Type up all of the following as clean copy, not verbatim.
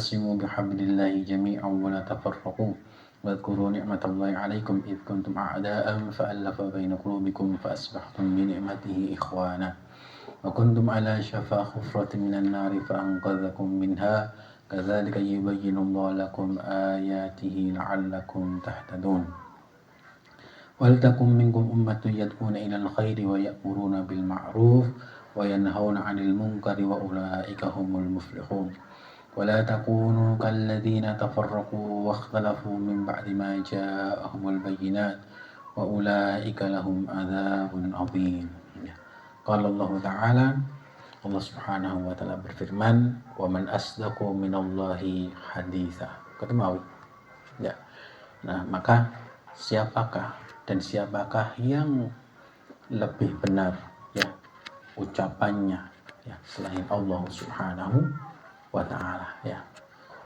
واعتصموا بحبل الله جميعا ولا تفرقوا واذكروا نعمة الله عليكم إذ كنتم أعداء فألف بين قلوبكم فأصبحتم بنعمته إخوانا وكنتم على شفا حفرة من النار فأنقذكم منها كذلك يبين الله لكم آياته لعلكم تهتدون ولتكن منكم أمة يدعون إلى الخير ويأمرون بالمعروف وينهون عن المنكر وأولئك هم المفلحون ولا تكونوا كالذين تفرقوا واختلفوا من بعد ما جاءهم البينات وأولئك لهم عذاب عظيم. قال الله تعالى, Allah Subhanahu wa taala berfirman, "Wa man asdaqu minallahi haditsa." Ketemu ya. Nah, maka siapakah yang lebih benar ya ucapannya ya selain Allah Subhanahu wa taala ya.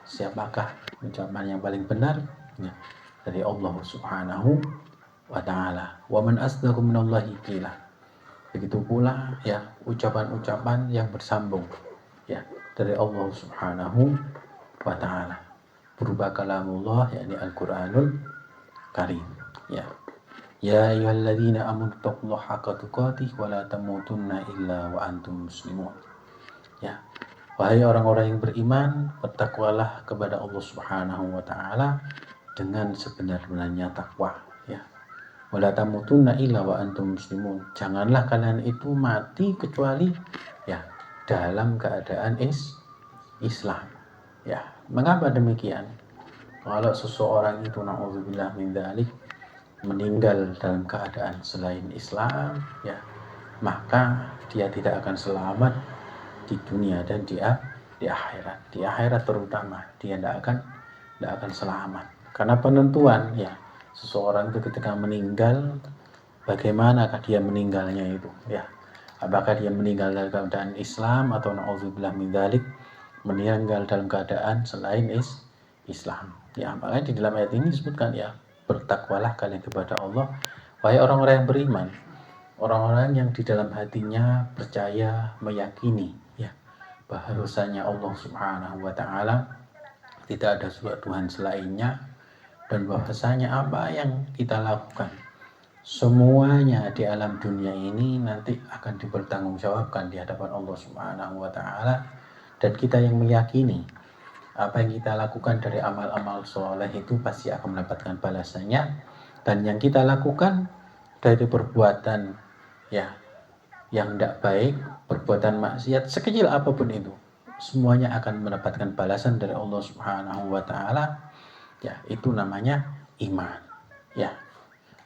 Siapakah ucapan yang paling benar ya dari Allah Subhanahu wa taala. Wa man asdaqu minallahi qila. Begitu pula ya ucapan-ucapan yang bersambung ya dari Allah Subhanahu wa taala berupa kalamullah yakni Al-Qur'anul Karim ya. Ya ayyuhalladzina amanu taqullaha haqqa tuqatih wa la tamutunna illa wa antum muslimun. Ya. Wahai orang-orang yang beriman, bertakwalah kepada Allah Subhanahu wa taala dengan sebenar-benarnya takwa ya. Wala tamutunna illa wa antum muslimun. Janganlah kalian itu mati kecuali ya dalam keadaan Islam. Ya, mengapa demikian? Kalau seseorang itu na'udzubillah min dzalik meninggal dalam keadaan selain Islam, ya, maka dia tidak akan selamat di dunia dan di akhirat. Di akhirat terutama dia tidak akan selamat. Karena penentuan ya seseorang itu ketika meninggal, bagaimanakah dia meninggalnya itu ya, apakah dia meninggal dalam keadaan Islam atau na'udzubillah min dzalik meninggal dalam keadaan selain Islam ya. Makanya di dalam ayat ini disebutkan ya, bertakwalah kalian kepada Allah wahai orang-orang yang beriman, orang-orang yang di dalam hatinya percaya, meyakini ya bahwasanya Allah Subhanahu wa taala tidak ada Tuhan selainnya, dan bahwasanya apa yang kita lakukan semuanya di alam dunia ini nanti akan dipertanggungjawabkan di hadapan Allah Subhanahu wa taala, dan kita yang meyakini apa yang kita lakukan dari amal-amal soleh itu pasti akan mendapatkan balasannya, dan yang kita lakukan dari perbuatan ya yang tidak baik, perbuatan maksiat sekecil apapun itu, semuanya akan mendapatkan balasan dari Allah Subhanahu wa taala. Ya, itu namanya iman. Ya.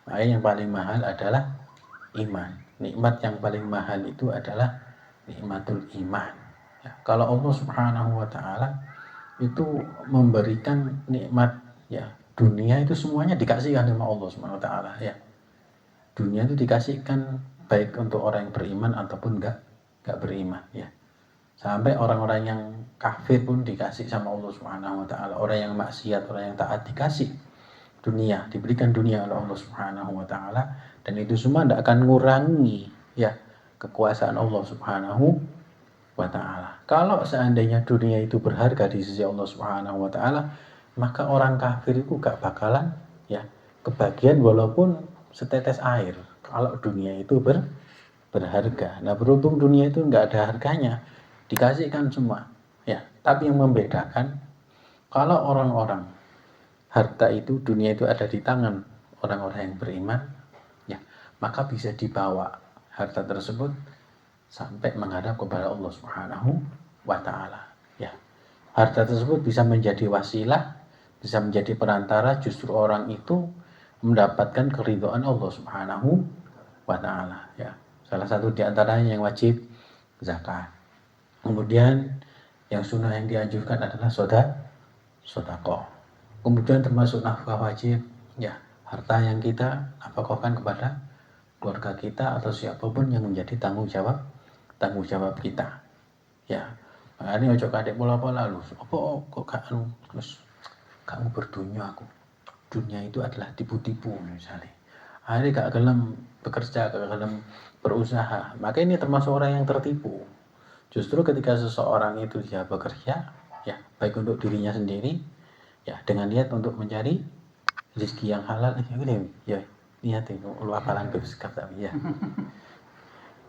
Maka yang paling mahal adalah iman. Nikmat yang paling mahal itu adalah nikmatul iman. Ya. Kalau Allah Subhanahu wa taala itu memberikan nikmat ya dunia, itu semuanya dikasihkan sama Allah Subhanahu wa taala ya. Dunia itu dikasihkan baik untuk orang yang beriman ataupun enggak beriman ya. Sampai orang-orang yang kafir pun dikasih sama Allah Subhanahu wa taala. Orang yang maksiat, orang yang taat dikasih dunia, diberikan dunia oleh Allah Subhanahu wa taala, dan itu semua tidak akan mengurangi ya kekuasaan Allah Subhanahu wa taala. Kalau seandainya dunia itu berharga di sisi Allah Subhanahu wa taala, maka orang kafir itu gak bakalan ya kebagian walaupun setetes air kalau dunia itu berharga. Nah, berhubung dunia itu nggak ada harganya, dikasihkan semua ya. Tapi yang membedakan, kalau orang-orang harta itu, dunia itu ada di tangan orang-orang yang beriman ya, maka bisa dibawa harta tersebut sampai menghadap kepada Allah Subhanahu wa taala ya. Harta tersebut bisa menjadi wasilah, bisa menjadi perantara justru orang itu mendapatkan keridhaan Allah Subhanahu wa taala ya. Salah satu di antaranya yang wajib zakat. Kemudian yang sunnah yang dianjurkan adalah sedekah. Kemudian termasuk nafkah wajib ya, harta yang kita nafkahkan kepada keluarga kita atau siapapun yang menjadi tanggung jawab kita ya. Makanya ojo kadek pola-pola lu apa kok gak terus kamu berdunia, aku dunia itu adalah tipu-tipu misalnya. Akhirnya gak gelem bekerja, gak gelem berusaha, maka ini termasuk orang yang tertipu. Justru ketika seseorang itu dia bekerja ya, baik untuk dirinya sendiri, ya, dengan niat untuk mencari rezeki yang halal. Ya, niat itu lu apalan bersikap tapi ya.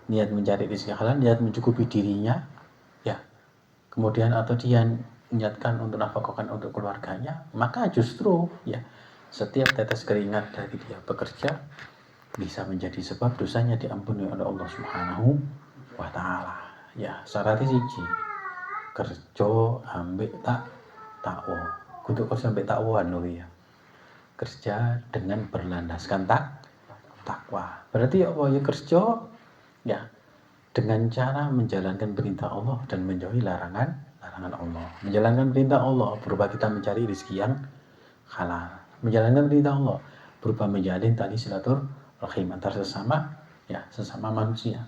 Niat mencari rezeki halal, niat mencukupi dirinya, ya. Kemudian atau dia niatkan untuk nafkahkan untuk keluarganya, maka justru ya setiap tetes keringat dari dia bekerja bisa menjadi sebab dosanya diampuni oleh Allah Subhanahu wa taala. Ya, syaratnya siji. Kerja ambek takwa. Kudu kerja ambek takwa lho ya. Kerja dengan berlandaskan takwa. Berarti apa ya kerja ya dengan cara menjalankan perintah Allah dan menjauhi larangan Allah. Menjalankan perintah Allah berupa kita mencari rezeki yang halal. Menjalankan perintah Allah berupa menjalin tali silaturahim antar sesama manusia.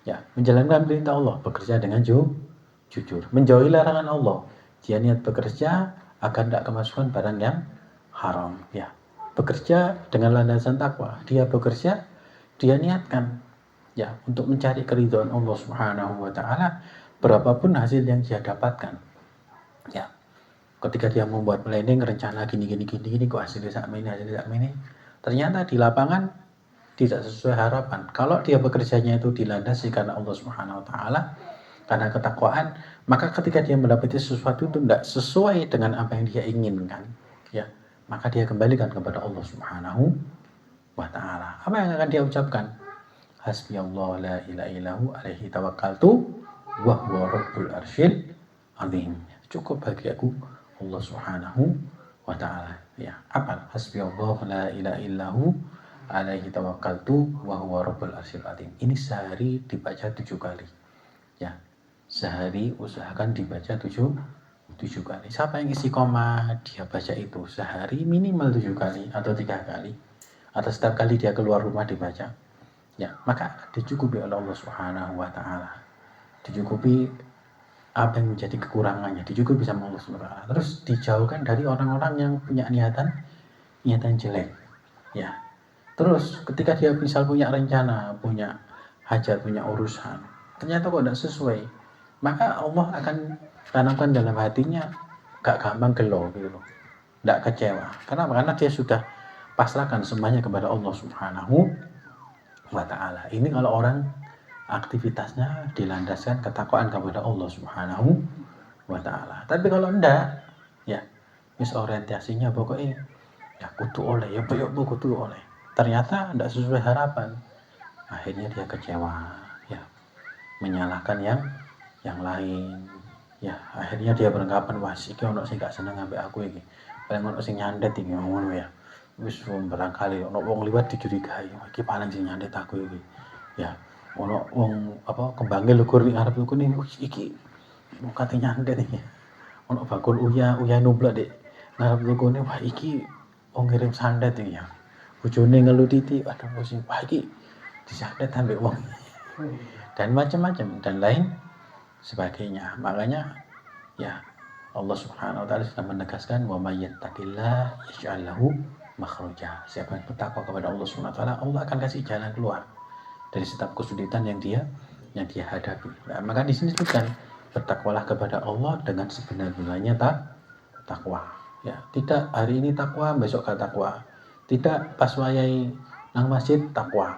Ya, menjalankan perintah Allah bekerja dengan jujur. Menjauhi larangan Allah. Dia niat bekerja agar tidak kemasukan barang yang haram. Ya, bekerja dengan landasan takwa. Dia bekerja, dia niatkan ya untuk mencari keridhaan Allah Subhanahu wa taala berapapun hasil yang dia dapatkan. Ya. Ketika dia membuat planning rencana gini kok hasilnya ini. Ternyata di lapangan tidak sesuai harapan. Kalau dia bekerjanya itu dilandasi karena Allah Subhanahu wa taala, karena ketakwaan, maka ketika dia mendapati sesuatu itu tidak sesuai dengan apa yang dia inginkan, ya, maka dia kembalikan kepada Allah Subhanahu wa taala. Apa yang akan dia ucapkan? Hasbiyallahu la ilaha illahu alaihi tawakkaltu wa huwa rabbul arsyil azim. Cukup bagi aku Allah Subhanahu wa taala. Ya, apa? Hasbiyallahu la ilaha illahu alaihi tawakkaltu wa huwa rabbul arsyil azim. Ini sehari dibaca 7 kali. Ya. Sehari usahakan dibaca 7 kali. Siapa yang istiqomah dia baca itu sehari minimal 7 kali atau 3 kali. Atau setiap kali dia keluar rumah dibaca. Ya, maka dicukupi oleh Allah Subhanahu wa taala. Dicukupi apa yang menjadi kekurangannya, dicukupi sama Allah Subhanahu wa taala. Terus dijauhkan dari orang-orang yang punya niatan jelek. Ya. Terus ketika dia misal punya rencana, punya hajat, punya urusan, ternyata kok tidak sesuai, maka Allah akan tanamkan dalam hatinya gak gampang gelo gitu loh. Tidak kecewa. Karena dia sudah pasrahkan semuanya kepada Allah Subhanahu wa ta'ala. Ini kalau orang aktivitasnya dilandaskan ketakwaan kepada Allah Subhanahu wa ta'ala. Tapi kalau enggak, ya, orientasinya pokoknya ya kudu oleh, ya kudu oleh. Ternyata enggak sesuai harapan. Akhirnya dia kecewa, ya, menyalahkan yang lain. Ya, akhirnya dia beranggapan wah iki ono sing gak seneng ambek aku iki. Paling ono sing nyandet iki ngono ya. Wis barangkali ono wong liwat dicurigai, iki paling sing nyandet aku iki. Ya, ono wong kembange lugur ning arep lukur ning iki wong kate nyandet iki. Ono bakul uya numplak dik ngarep lukune wah iki wong ngirim sandet iki ya. Bojone ngelu titik, aduh pusing. Wah iki disandet ambek wong. Dan macam-macam dan lain sebagainya. Makanya ya Allah Subhanahu wa taala sudah menegaskan wa may yattaqillah yaj'al lahu makhraja. Siapa yang bertakwa kepada Allah Subhanahu wa taala, Allah akan kasih jalan keluar dari setiap kesulitan yang dia hadapi. Nah, maka di sini disebutkan bertakwalah kepada Allah dengan sebenar-benarnya takwa. Ya, tidak hari ini takwa, besok gak takwa. Tidak pas wayai nang masjid takwa.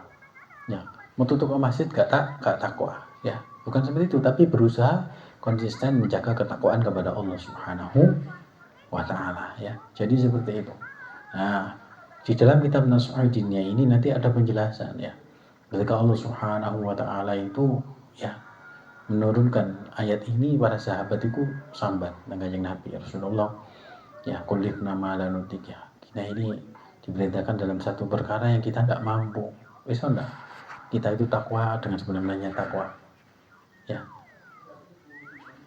Ya, menutup ke masjid gak takwa. Ya, bukan seperti itu, tapi berusaha konsisten menjaga ketakwaan kepada Allah Subhanahu wa taala, ya. Jadi seperti itu. Nah, di dalam kitab Nashul Dinia ini nanti ada penjelasan, ya. Ketika Allah Subhanahu wa taala itu ya menurunkan ayat ini, para sahabat itu sambat dengan Kanjeng Nabi Rasulullah, ya, kulif nama lanutik, ya. Kita ini diperintahkan dalam satu perkara yang kita tidak mampu. Bisa enggak? Kita itu takwa dengan sebenarnya takwa. Ya.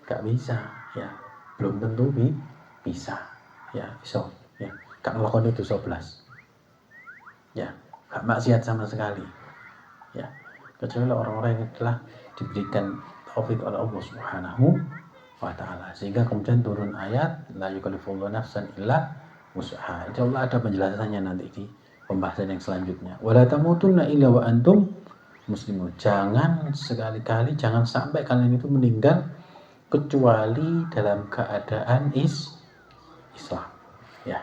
Gak bisa, ya. Belum tentu bisa. Ya, iso, ya. Gak melakukan itu 11. Ya, gak maksiat sama sekali. Ya, kecuali orang-orang yang telah diberikan taufik oleh Allah Subhanahu wa taala, sehingga kemudian turun ayat la yukallifullahu nafsan illa wus'aha. Insyaallah ada penjelasannya nanti di pembahasan yang selanjutnya. Wala tamutunna illa wa antum muslimun. Jangan sekali-kali, jangan sampai kalian itu meninggal kecuali dalam keadaan Islam, ya.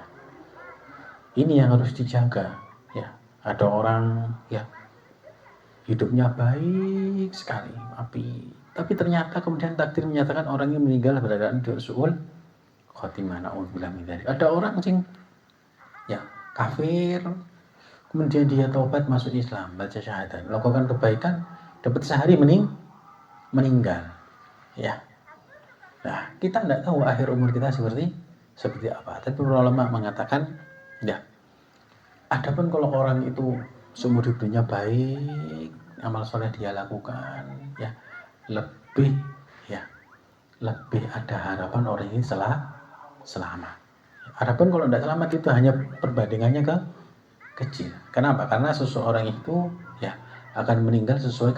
Ini yang harus dijaga, ya. Ada orang ya hidupnya baik sekali, tapi ternyata kemudian takdir menyatakan orang yang meninggal berada di suul khotimah, naudzubillah min dzalik. Ada orang sing ya kafir, kemudian dia taubat masuk Islam, baca syahadat, melakukan kebaikan, dapat sehari meninggal, ya. Nah, kita tidak tahu akhir umur kita seperti apa. Tapi ulama mengatakan, ya, adapun kalau orang itu seumur hidupnya baik, amal soleh dia lakukan, ya, lebih ada harapan orang ini selamat. Adapun kalau tidak selamat itu hanya perbandingannya kecil. Kenapa? Karena seseorang itu ya akan meninggal sesuai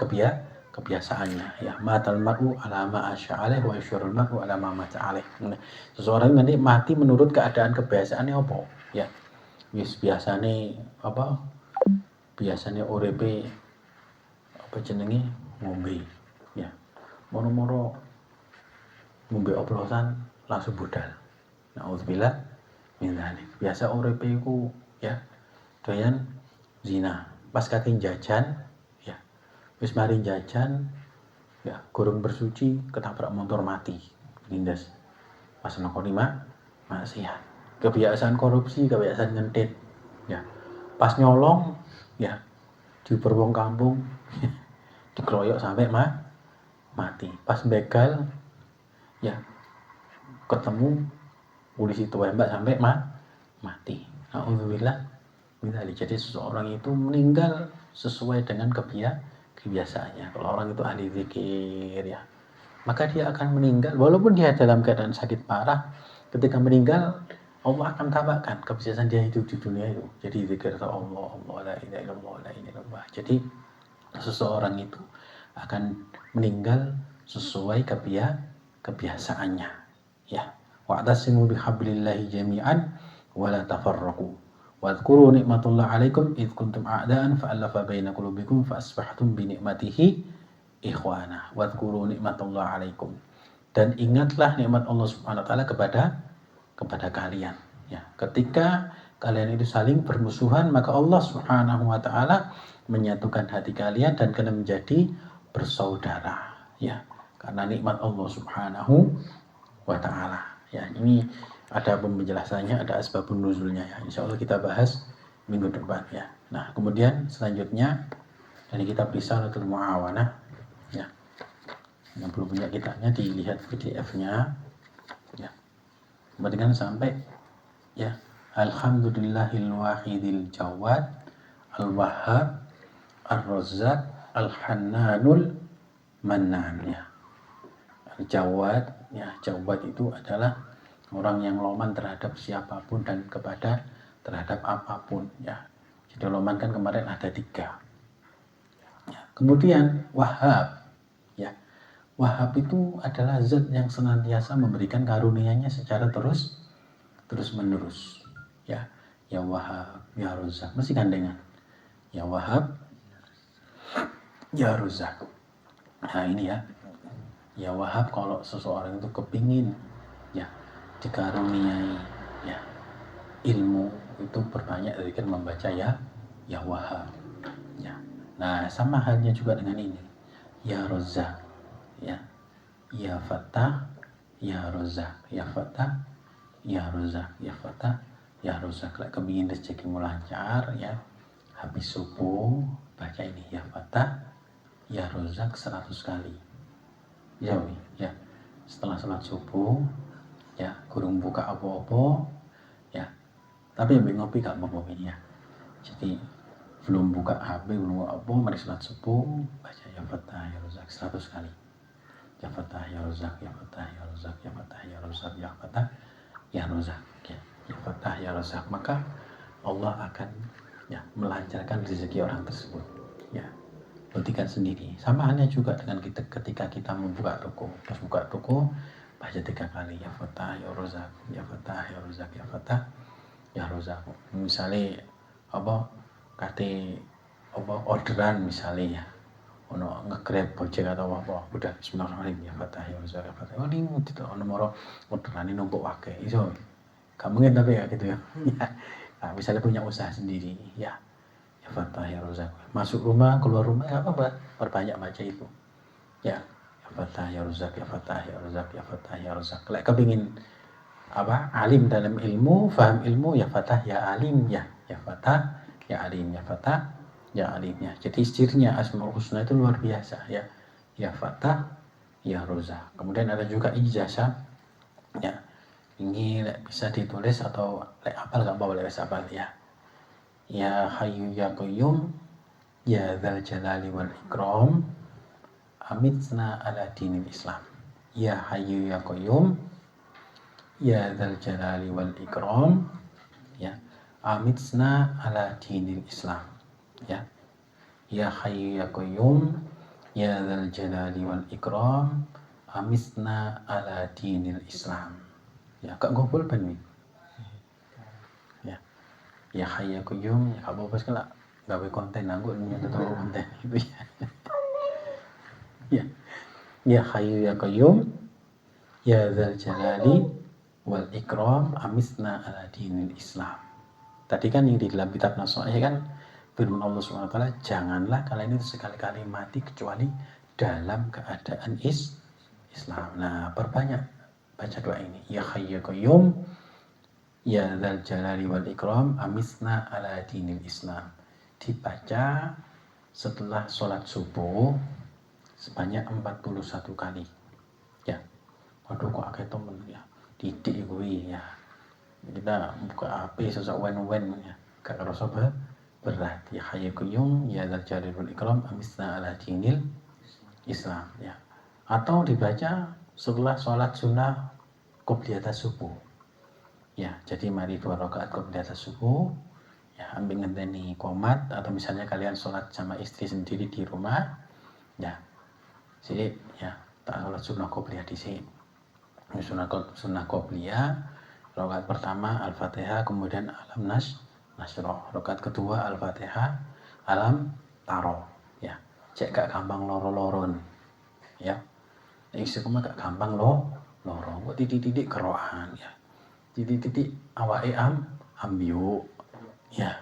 kebiasaannya, ya. Matal mar'u ala ma asya'alih wa yusyurul mar'u ala ma mata'alih. Seseorang nanti mati menurut keadaan kebiasaannya apa, ya. Biasane uripe apa jenenge ngombe, ya. Moro-moro ngombe oplosan langsung budal. Nauzubillah min dzalik. Biasa uripe iku ya doyan zina. Pas kate jajan, ya. Wis mari jajan, ya, gurung bersuci ketabrak motor mati. Nindas. Pas nakoni maksiat. Kebiasaan korupsi, kebiasaan ngentit, ya. Pas nyolong, ya, diuber wong kampung, dikeroyok sampai mati. Pas begal, ya, ketemu polisi tembak sampai mati. Alhamdulillah. Jadi seseorang itu meninggal sesuai dengan kebiasaannya. Kalau orang itu ahli zikir, ya, maka dia akan meninggal walaupun dia dalam keadaan sakit parah. Ketika meninggal, Allah akan tampakkan kebiasaan dia hidup di dunia itu. Jadi zikir Allah, la ilaha illallah, la ilaha illallah. Jadi seseorang itu akan meninggal sesuai kebiasaannya, ya. Wa'tasimu bihablillahi jami'an wa la tafarraqu. Wadhkuru nikmatullah alaikum idh kuntum a'daan fa'alafa baina qulubikum fa'asbahtum bi ni'matihi ikhwana. Wadhkuru nikmatullah alaikum. Dan ingatlah nikmat Allah Subhanahu wa taala kepada kalian, ya. Ketika kalian itu saling bermusuhan, maka Allah Subhanahu wa taala menyatukan hati kalian dan kalian menjadi bersaudara, ya. Karena nikmat Allah Subhanahu wa taala. Ya, ini ada penjelasannya, ada asbabun nuzulnya, ya. Insya Allah kita bahas minggu depan, ya. Nah, kemudian selanjutnya dari kitab Risalatul Mu'awanah, ya. Yang belum punya kitabnya dilihat PDF-nya, ya. Kemudian sampai, ya, Alhamdulillahil wahidil jawad al-wahhab ar-razzaq al-hannanul mannan, ya. Jawad, ya, jawad itu adalah orang yang loman terhadap siapapun dan terhadap apapun, ya. Jadi loman kan kemarin ada 3, ya. Kemudian wahhab, ya. Wahhab itu adalah zat yang senantiasa memberikan karunia-Nya secara terus menerus, ya. Ya Wahhab, ya Razzaq, mesti gandengan. Ya Wahhab, ya Razzaq. Nah, ini, ya. Ya Wahhab kalau seseorang itu kepingin, ya, dikaruniai, ya, ilmu, itu perbanyak zikir membaca ya Wahhab, ya. Nah, sama halnya juga dengan ini, ya Razzaq, ya. Ya Fattah, ya Razzaq, ya Fattah, ya Razzaq, ya Fattah, ya Razzaq. Lek kepingin rezekimu lancar, ya, habis subuh baca ini ya Fattah, ya Razzaq 100 kali. Ya, ya. Setelah salat subuh, ya, kurang buka apa-apa, ya. Tapi ambil ngopi gak apa-apa ini, ya. Jadi belum buka HP, belum buka apa, mari salat subuh baca ya Fattah, ya Razzaq 100 kali. Ya Fattah, ya Razzaq, ya Fattah, ya Razzaq, ya Fattah, ya Razzaq, ya Fattah, ya Razzaq, ya. Ya Fattah, ya Razzaq. Maka Allah akan, ya, melancarkan rezeki orang tersebut, ya. Buktikan sendiri. Sama halnya juga dengan ketika kita membuka toko. Pas buka toko baca 3 kali ya Fattah, ya Razzaq, ya Fattah, ya Razzaq, ya Fattah, ya Razzaq. Misalnya kate orderan misalnya, ya, ono nge-grab Gojek atau apa udah bismillahirrahmanirrahim ya Fatah ya Razak ya Fatah. Oh ini gitu ono moro orderane numpuk akeh iso. Gak mungkin tapi ya gitu ya. Nah, misalnya punya usaha sendiri ya Fatah ya Razak. Masuk rumah, keluar rumah ya apa perbanyak baca itu. Ya Fatah ya Razak ya Fatah ya Razak ya Fatah ya Razak. Lek kepingin apa alim dalam ilmu, faham ilmu ya Fatah ya alim ya Fatah ya alim ya Fatah ya alimnya. Jadi cirinya Asmaul Husna itu luar biasa ya Fatah ya Razak. Kemudian ada juga ijazah ya. Ini bisa ditulis atau apal gak boleh apal ya Hayyu ya Qayyum ya Dzal Jalali wal Ikram amitna ala dinil Islam. Ya Hayyu ya Qayyum ya Dzal Jalali wal Ikram ya amitna ala dinil Islam. Ya Hayyu ya Qayyum ya Dzal Jalali wal Ikram amitna ala dinil Islam. Ya kak gopul ban nih. Ya Hayyu ya Qayyum ya apa bos kala gawe konten aku nyata tahu konten itu ya. Ya Hayyu ya Qayyum ya Dzal Jalali wal Ikram amitna ala dinil Islam. Tadi kan yang di dalam kitab Nasuh kan firman Allah SWT, janganlah kalian itu sekali-kali mati kecuali dalam keadaan Islam. Nah, perbanyak baca doa ini. Ya Hayyu ya Qayyum ya Dzal Jalali wal Ikram amitna ala dinil Islam. Dibaca setelah sholat subuh sebanyak 41 kali. Ya. Waduh kok akeh temen ya. Didik kuwi ya. Kita buka HP sosok wen-wen ya. Gak kerasa berat. Ya Hayyu Qayyum ya Dzal Jalali wal Ikram amitna ala dinil Islam ya. Atau dibaca setelah sholat sunnah qobliyah subuh. Ya, jadi mari 2 rakaat qobliyah subuh. Ya, ambil ngenteni qomat atau misalnya kalian sholat sama istri sendiri di rumah. Ya. Jadi ya, tak sholat sunnah qobliyah di sini. Sunnah qobliyah rakaat pertama Al-Fatihah kemudian Alam Nasroh. Rakaat kedua Al-Fatihah Alam Taro. Ya. Cek gak gampang loro-loron. Ya. Isi kuma gak gampang loro. Kok titik-titik keroan ya. Titik-titik awake ambiu ya.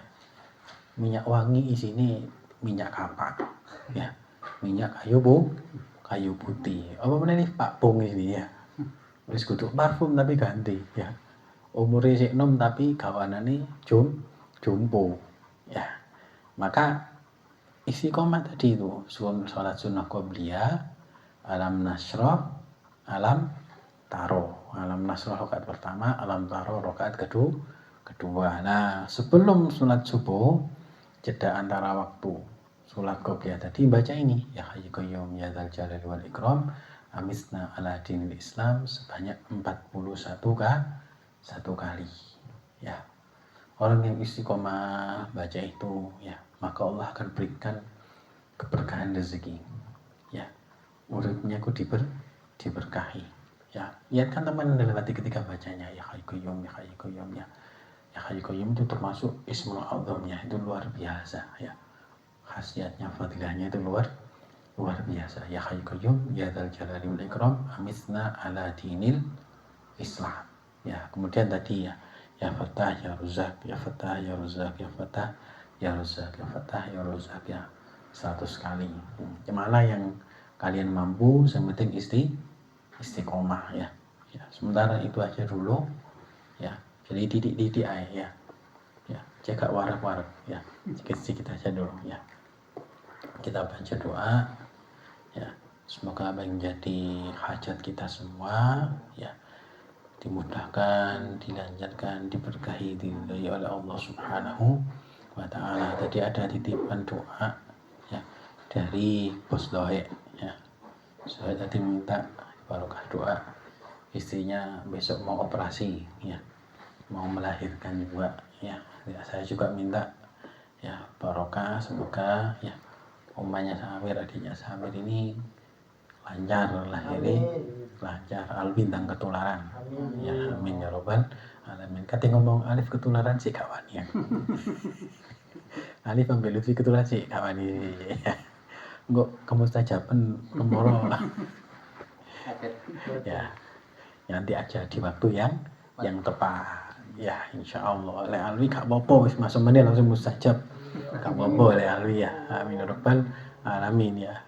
Minyak wangi isini minyak kapak ya. Minyak kayu putih. Apa meneh Pak Bung ini ya. Wis kudu parfum tapi ganti ya. Umure sik enom tapi gawanane jompo ya. Maka isi komat tadi itu sholat sunnah qobliyah Alam Nasroh Alam Taro. Alam Nasroh rakaat pertama, Alam Taro rakaat kedua. Nah, sebelum sholat subuh, jeda antara waktu sholat qobliyah tadi baca ini ya Hayyu Qayyum ya Dzal Jalali wal Ikram amitna ala dinil Islam sebanyak 41 kali ya. Orang yang istiqomah baca itu ya, maka Allah akan berikan keberkahan rezeki ya. Uripnya ku diberkahi ya. Lihat kan teman dalam hati ketika bacanya ya Hayyu Qayyum ya Hayyu Qayyum ya. Ya Hayyu Qayyum itu termasuk Ismul A'zamnya, itu luar biasa ya. Khasiatnya, fadilahnya itu luar biasa. Ya Hayyu Qayyum ya Dzal Jalali wal Ikram amitna ala dinil Islam. Ya, kemudian tadi ya Fatah ya Razak ya Fatah ya Razak ya Fatah ya Razak ya Fatah ya Razak ya 100 kali. Mana yang kalian mampu, yang penting istiqomah ya. Sementara itu aja dulu ya. Jadi didik aja ya. Jaga warak ya. Sedikit aja dulu ya. Kita baca doa ya. Semoga apa yang menjadi hajat kita semua ya dimudahkan, dilancarkan, diberkahi, diridhai oleh Allah Subhanahu wa taala. Tadi ada titipan doa ya dari Bos Dohe ya. Saya tadi minta barokah doa istrinya besok mau operasi ya. Mau melahirkan juga ya. Saya juga minta ya barokah semoga ya omanya Samir, adiknya Samir ini lancar lahirnya, lancar bintang ketularan ya amin ya robbal alamin. Kata ngomong alif ketularan sih kawan ya. Alif ambil Lutfi ketularan sih kawan ya. Enggak kemustajaban kemoro. Ya, nanti aja di waktu yang tepat. Ya, insya Allah. Le alwi gak apa-apa wis masuk menit langsung mustajab. Gak apa-apa le alwi ya. Amin ya rabbal alamin ya.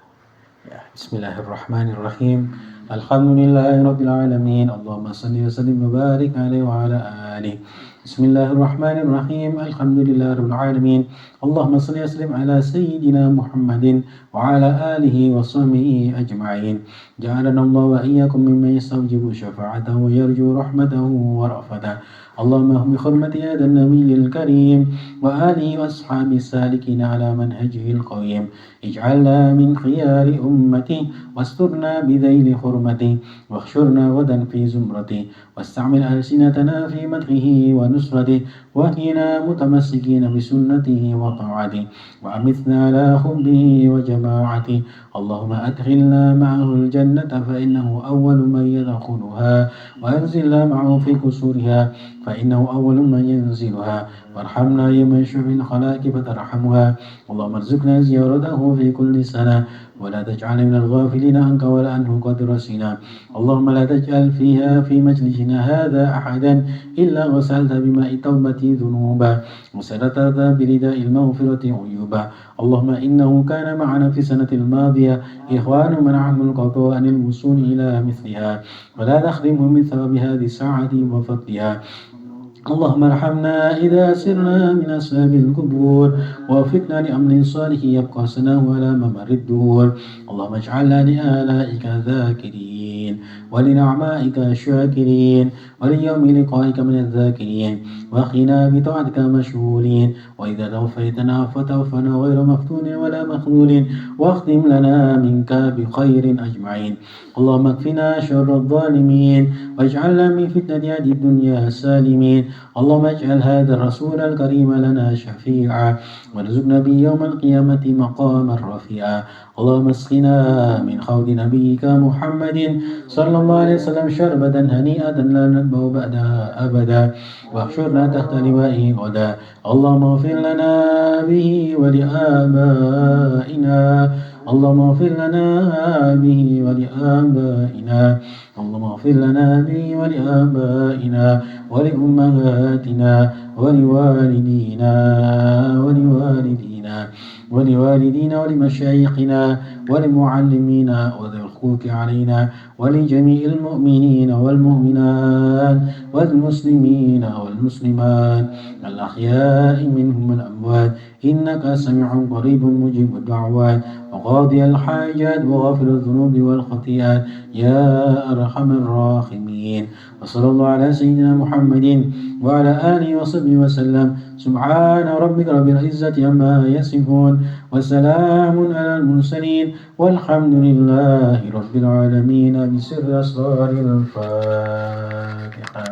Ya, bismillahirrahmanirrahim. Alhamdulillahirabbil alamin. Allahumma shalli wa sallim wa barik alaihi wa ala alihi. Bismillahirrahmanirrahim. Alhamdulillahirabbil alamin. Allahumma shalli wa sallim ala sayyidina Muhammadin wa ala alihi wa sahbihi ajma'in. جعلنا الله وإياكم ممن يستوجب شفاعته ويرجو رحمته ورأفته. اللهم اهد بحرمة هذا النبي الكريم وآله وأصحابه السالكين على منهجه القويم. اجعلنا من خيار أمته واسترنا بذيل حرمته واحشرنا غدا في زمرته واستعمل ألسنتنا في مدحه ونصرته واهدنا متمسكين بسنته وطاعته وأمتنا على حبه وجماعته. اللهم أدخلنا معه الجنة فإنه أول من يدخلها وأنزلنا معه في قصورها فإنه أول من ينزلها وارحمنا يوم يشفع الخلائق فترحمها. اللهم ارزقنا زيارته في كل سنة ولا تجعل من الغافلين عنك ولا عنه قد رسينا. اللهم لا تجعل فيها في مجلسنا هذا أحدا إلا غسلت بماء توبة ذنوبا وسترت برداء المغفرة عيوبا. اللهم إنه كان معنا في السنة الماضية إخوان منعهم القضاء عن الوصول إلى مثلها ولا نخدمهم من ثواب هذه الساعة وفضلها. اللهم ارحمنا إذا سرنا من أسباب القبور ووفقنا لأمر صالح يبقى سناه على ممر الدهور. اللهم اجعلنا لآلائك ذاكرين ولنعمائك شاكرين وليوم لقائك من الذاكرين وقنا بطاعتك مشغولين. وإذا توفيتنا فتوفنا غير مفتون ولا مخذول واختم لنا منك بخير أجمعين. اللهم اكفنا شر الظالمين واجعلنا من فتنة هذه الدنيا سالمين. اللهم اجعل هذا الرسول الكريم لنا شفيعا وارزقنا به يوم القيامة مقاما رفيعا. اللهم اسقنا من حوض نبيك محمد صلى الله عليه وسلم شربة هنيئة لا نتبع بعدها أبدا واحشرنا تحت لوائه غدا. اللهم اغفر لنا به ولآبائنا. اللهم اغفر لنا به ولآبائنا. اللهم اغفر لنا به ولآبائنا ولأمهاتنا ولوالدينا ولمشايخنا ولمعلمينا وذوي الحقوق علينا ولجميع المؤمنين والمؤمنات والمسلمين والمسلمات الأحياء منهم والأموات إنك سميع قريب مجيب الدعوات وقاضي الحاجات وغافر الذنوب والخطيئات يا أرحم الراحمين. وصلى الله على سيدنا محمد وعلى آله وصحبه وسلم. سبحان ربك رب العزة عما يصفون وسلام على المرسلين والحمد لله رب العالمين بسر أسرار الفاتحة.